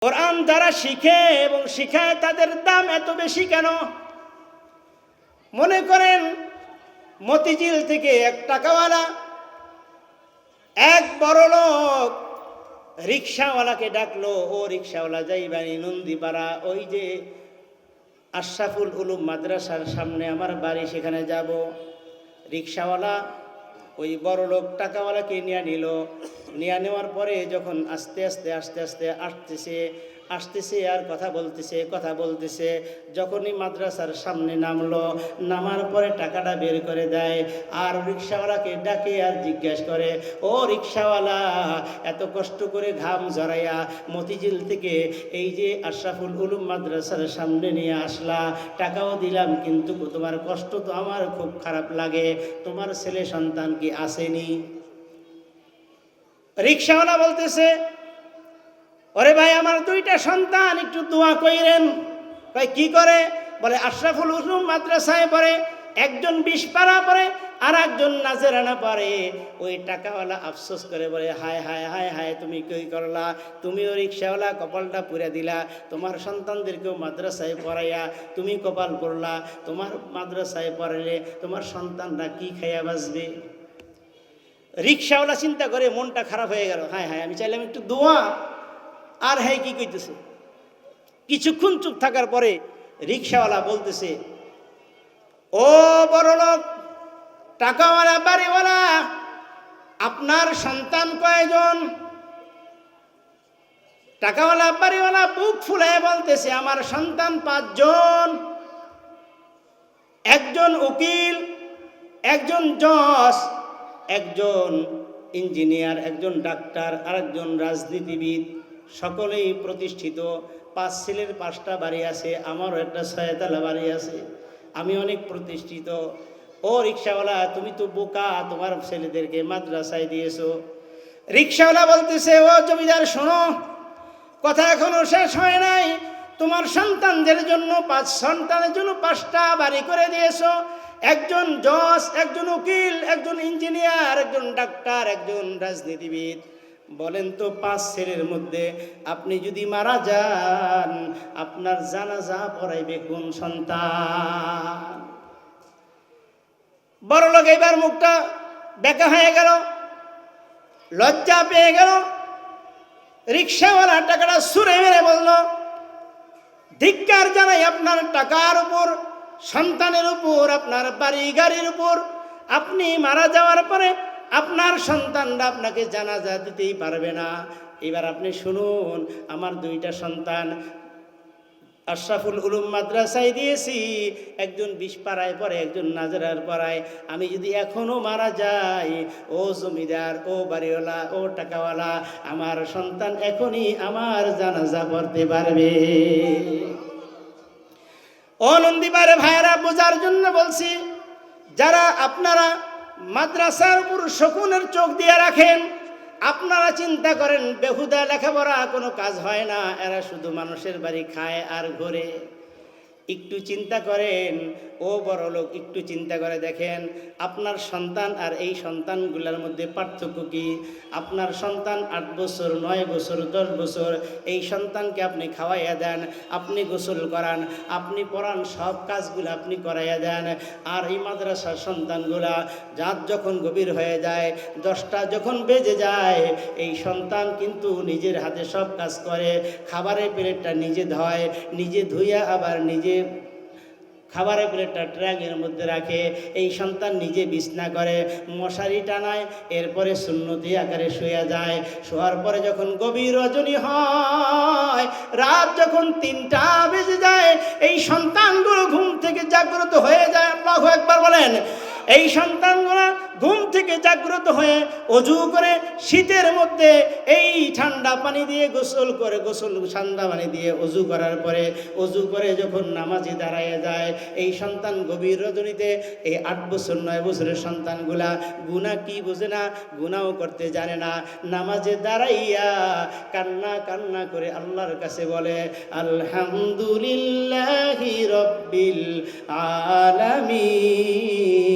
কোরআন যারা শিখে এবং শিখায় তাদের দাম এত বেশি কেন? মনে করেন মতিঝিল থেকে এক টাকাওয়ালা এক বড় লোক রিক্সাওয়ালাকে ডাকলো, ও রিক্সাওয়ালা যাইবানি নন্দীপাড়া, ওই যে আশরাফুল উলুম মাদ্রাসার সামনে আমার বাড়ি, সেখানে যাব। রিক্সাওয়ালা ওই বড় লোক টাকাওয়ালাকে নিয়ে নিল। নিয়ে নেওয়ার পরে যখন আস্তে আস্তে আসতেছে আর কথা বলতেছে, যখনই মাদ্রাসার সামনে নামলো, নামার পরে টাকাটা বের করে দেয় আর রিক্সাওয়ালাকে ডাকে আর জিজ্ঞাসা করে, ও রিক্সাওয়ালা, এত কষ্ট করে ঘাম ঝরাইয়া মতিঝিল থেকে এই যে আশরাফুল উলুম মাদ্রাসার সামনে নিয়ে আসলা, টাকাও দিলাম, কিন্তু তোমার কষ্ট তো আমার খুব খারাপ লাগে, তোমার ছেলে সন্তান কি আসেনি? রিক্সাওয়ালা বলতেছে, ওরে ভাই, আমার দুইটা সন্তান, একটু দোয়া কইরেন। ভাই কি করে? বলে আশরাফুল উলুম মাদ্রাসায় পড়ে, একজন 20 পারা পড়ে আর একজন নাজেরানা পড়ে। ওই টাকাওয়ালা আফসোস করে বলে, হায় হায় হায় হায়, তুমি কই করলা? তুমিও রিক্সাওয়ালা কপালটা পুড়ে দিলা, তোমার সন্তানদেরকেও মাদ্রাসায় পড়াইয়া তুমি কপাল পড়লা। তোমার মাদ্রাসায় পড়াইলে তোমার সন্তানরা কি খাইয়া বাঁচবে? রিক্সাওয়ালা চিন্তা করে মনটা খারাপ হয়ে গেল, হায় হায়, আমি চাইলাম একটু দোয়া, আর হ্যাঁ কি কইতেছে। কিছুক্ষণ চুপ থাকার পরে রিক্সাওয়ালা বলতেছে, ও বড় লোক, টাকাওয়ালা, বাড়িওয়ালা, আপনার সন্তান কয়জন? টাকাওয়ালা বাড়িওয়ালা বুক ফুলে বলতেছে, আমার সন্তান 5 জন। একজন উকিল, একজন জজ, একজন ইঞ্জিনিয়ার, একজন ডাক্তার, আর একজন রাজনীতিবিদ, সকলেই প্রতিষ্ঠিত। 5 ছেলের 5টা বাড়ি আছে, আমারও একটা 6 তলা বাড়ি আছে, আমি অনেক প্রতিষ্ঠিত। ও রিক্সাওয়ালা, তুমি তো বোকা, তোমার ছেলেদেরকে মাদ্রাসায় দিয়েছো। রিক্সাওয়ালা বলতেছে, ও জমিদার শোনো, কথা এখনো শেষ হয় নাই। তোমার সন্তানদের জন্য 5 সন্তানের জন্য 5টা বাড়ি করে দিয়েছো। একজন জজ, একজন উকিল, একজন ইঞ্জিনিয়ার, একজন ডাক্তার, একজন রাজনীতিবিদ। বলেন তো 5 ছেলের মধ্যে আপনি যদি মারা যান, আপনার জানাজা পড়াইবে কোন সন্তান? বড় লোক এবার মুখটা বেঁকা হয়ে গেল, লজ্জা পেয়ে গেল। রিক্সাওয়ালা টাকাটা ছুঁড়ে মেরে বলল, ধিক্কার জানাই আপনার টাকার উপর, সন্তানের উপর, আপনার বাড়ি গাড়ির উপর। আপনি মারা যাওয়ার পরে আপনার সন্তানরা আপনাকে জানাজা দিতেই পারবে না। এবার আপনি শুনুন, আমার 2টা সন্তান আশরাফুল উলুম মাদ্রাসায় দিয়েছি, একজন 20 পাড়ায় পড়ে, একজন নাজরার পাড়ায়। আমি যদি এখনো মারা যাই, ও জমিদার, ও বাড়িওয়ালা, ও টাকাওয়ালা, আমার সন্তান এখনই আমার জানাজা পড়তে পারবে। ও নন্দীপাড়ে ভাইয়েরা, বোঝার জন্য বলছি, যারা আপনারা মাদ্রাসার উপর শকুনের চোখ দিয়ে রাখেন, আপনারা চিন্তা করেন বেহুদা লেখাপড়া কোনো কাজ হয় না, এরা শুধু মানুষের বাড়ি খায় আর ঘোরে। একটু চিন্তা করেন, ও বড় লোক, একটু চিন্তা করে দেখেন, আপনার সন্তান আর এই সন্তানগুলোর মধ্যে পার্থক্য কি? আপনার সন্তান 8 বছর, 9 বছর, 10 বছর, এই সন্তানকে আপনি খাওয়াইয়া দেন, আপনি গোসল করান, আপনি পড়ান, সব কাজগুলো আপনি করাইয়া দেন। আর এই মাদ্রাসার সন্তানগুলা রাত যখন গভীর হয়ে যায়, 10টা যখন বেজে যায়, এই সন্তান কিন্তু নিজের হাতে সব কাজ করে। খাবারের প্লেটটা নিজে ধোয়, নিজে ধুইয়া আবার নিজে খাবারের প্লেটটা ট্র্যাঙ্গের মধ্যে রাখে। এই সন্তান নিজে বিছনা করে, মশারি টানায়, এরপরে সুন্নতি আকারে শুয়ে যায়। শোয়ার পরে যখন গভীর রজনী হয়, রাত যখন 3টা বেজে যায়, এই সন্তানগুলো ঘুম থেকে জাগ্রত হয়ে যায়। আল্লাহু আকবার বলেন। এই সন্তানগুলো ঘুম থেকে জাগ্রত হয়ে অজু করে, শীতের মধ্যে এই ঠান্ডা পানি দিয়ে গোসল করে, ঠান্ডা পানি দিয়ে অজু করার পরে, অজু করে যখন নামাজে দাঁড়ায় যায়, এই সন্তান গভীর রজনীতে, এই 8 বছর 9 বছরের সন্তানগুলা গুনাহ কি বোঝে না, গুনাও করতে জানে না, নামাজে দাঁড়াইয়া কান্না করে আল্লাহর কাছে বলে, আলহামদুলিল্লাহি রব্বিল আলামিন।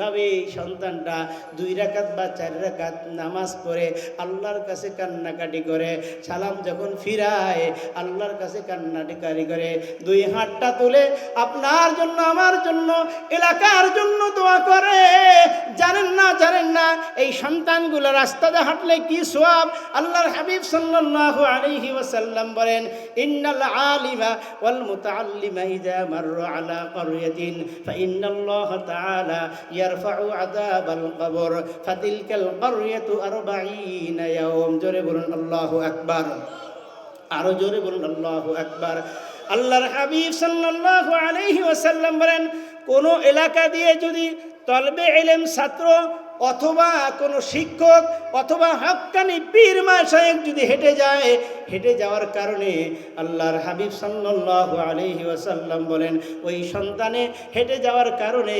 এভাবে এই সন্তানটা 2 রাকাত বা 4 রাকাত নামাজ পড়ে আল্লাহর কাছে কান্নাকাটি করে, সালাম যখন ফিরায় আল্লাহর কাছে কান্নাকাটি করে, 2 হাতটা তুলে আপনার জন্য, আমার জন্য, এলাকার জন্য দোয়া করে। জানেন না এই সন্তানগুলো রাস্তাতে হাঁটলে কি সওয়াব। আল্লাহর হাবিব সাল্লাল্লাহু আলাইহি ওয়াসাল্লাম বলেন, ইন্নাল আলিমা ওয়াল মুতাআল্লিমা ইযা মাররু আলা ক্বরয়াতিন ফাইন্নাল্লাহ তাআলা ইয়ারফাউ আযাবাল কবর ফাতিলকাল ক্বরয়াতু 40 ইয়াওম। জোরে বলুন আল্লাহু আকবার, আরো জোরে বলুন আল্লাহু আকবার। আল্লাহর হাবিব সাল্লাল্লাহু আলাইহি ওয়াসাল্লাম বলেন, কোন এলাকা দিয়ে যদি তলবে ইলম ছাত্র অথবা কোনো শিক্ষক অথবা হক্কানি পীর মাশায়েখ যদি হেঁটে যাওয়ার কারণে আল্লাহর হাবিব সাল্লাল্লাহু আলাইহি ওয়াসাল্লাম বলেন, ওই সন্তানে হেঁটে যাওয়ার কারণে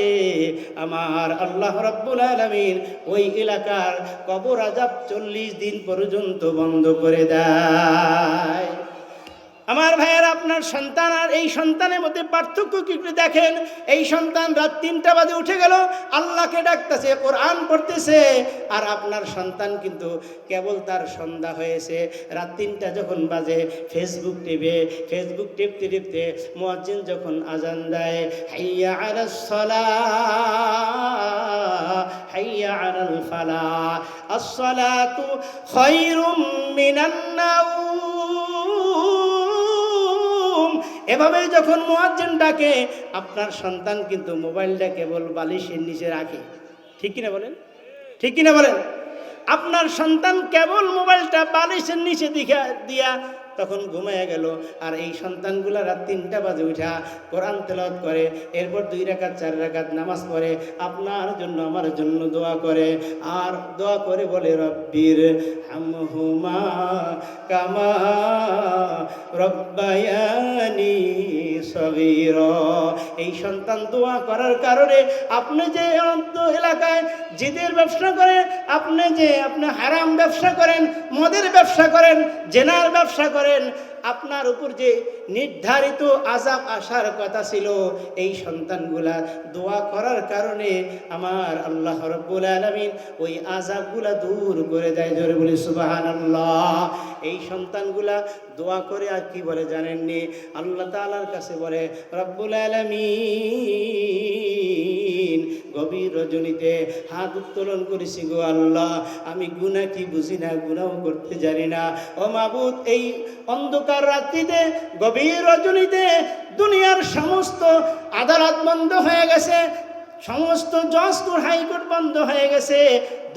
আমার আল্লাহ রাব্বুল আলামিন ওই এলাকার কবর আযাব 40 দিন পর্যন্ত বন্ধ করে দেয়। আমার ভাইয়েরা, আপনার সন্তান আর এই সন্তানের মধ্যে পার্থক্য কি একটু দেখেন। এই সন্তান রাত 3টা বাজে উঠে গেল, আল্লাহকে ডাকতেছে, কোরআন পড়তেছে, আর আপনার সন্তান কিন্তু কেবল তার সন্ধ্যা হয়েছে, রাত 3টা যখন বাজে ফেসবুক টিপতে টিপতে মুয়াজ্জিন যখন আজান দেয়, হাইয়া আলাস সালাহ হাইয়া আলাল ফালাহ, আস-সালাতু খায়রুম মিনান নাওম। এভাবে যখন মুয়াজ্জিন ডাকে, আপনার সন্তান কিন্তু মোবাইলটা কেবল বালিশের নিচে রাখে। ঠিক কিনা বলেন? ঠিক কিনা বলেন? আপনার সন্তান কেবল মোবাইলটা বালিশের নিচে দিয়া তখন ঘুমাইয়া গেল, আর এই সন্তানগুলা রাত 3টা বাজে উঠা কোরআন তেলাওয়াত করে, এরপর 2 রাকাত 4 রাকাত নামাজ পড়ে, আপনার জন্য আমার জন্য দোয়া করে, আর দোয়া করে বলে, রব্বির হামহুমা কামা রব্বায়ানি সগীরা। এই সন্তান দোয়া করার কারণে আপনি যে এলাকায় জিদের ব্যবসা করেন, আপনি হারাম ব্যবসা করেন, মদের ব্যবসা করেন, জেনার ব্যবসা করেন, আপনার উপর যে নির্ধারিত আযাব আসার কথা ছিল, এই সন্তানগুলা দোয়া করার কারণে আমার আল্লাহ রাব্বুল আলামিন ওই আযাবগুলা দূর করে দেয়। জোরে বলি সুবহানাল্লাহ। এই সন্তানগুলা দোয়া করে আর কি বলে জানেননি? আল্লাহ তাআলার কাছে বলে, রব্বুল আলামিন গভীর রজনীতে হাত উত্তোলন করেছি, গো আল্লাহ, আমি গুনাহ কি বুঝি না, গুনাহ করতে জানি না। ও মাবুদ, এই অন্ধকার রাত্রিতে গভীর রজনীতে দুনিয়ার সমস্ত আদালত বন্ধ হয়ে গেছে, সমস্ত জজ কোর্ট হাইকোর্ট বন্ধ হয়ে গেছে,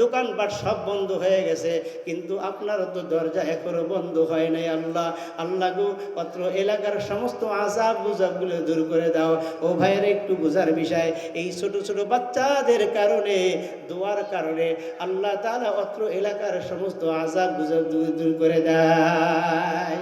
দোকানপাট সব বন্ধ হয়ে গেছে, কিন্তু আপনার তো দরজা এখনো বন্ধ হয় নাই। আল্লাহ গো, অত্র এলাকার সমস্ত আযাব গুজাবগুলো দূর করে দাও। ও ভাইয়ের একটু বোঝার বিষয়, এই ছোট ছোট বাচ্চাদের কারণে, দোয়ার কারণে আল্লাহ তাআলা অত্র এলাকার সমস্ত আযাব গুজাব দূর করে দেয়।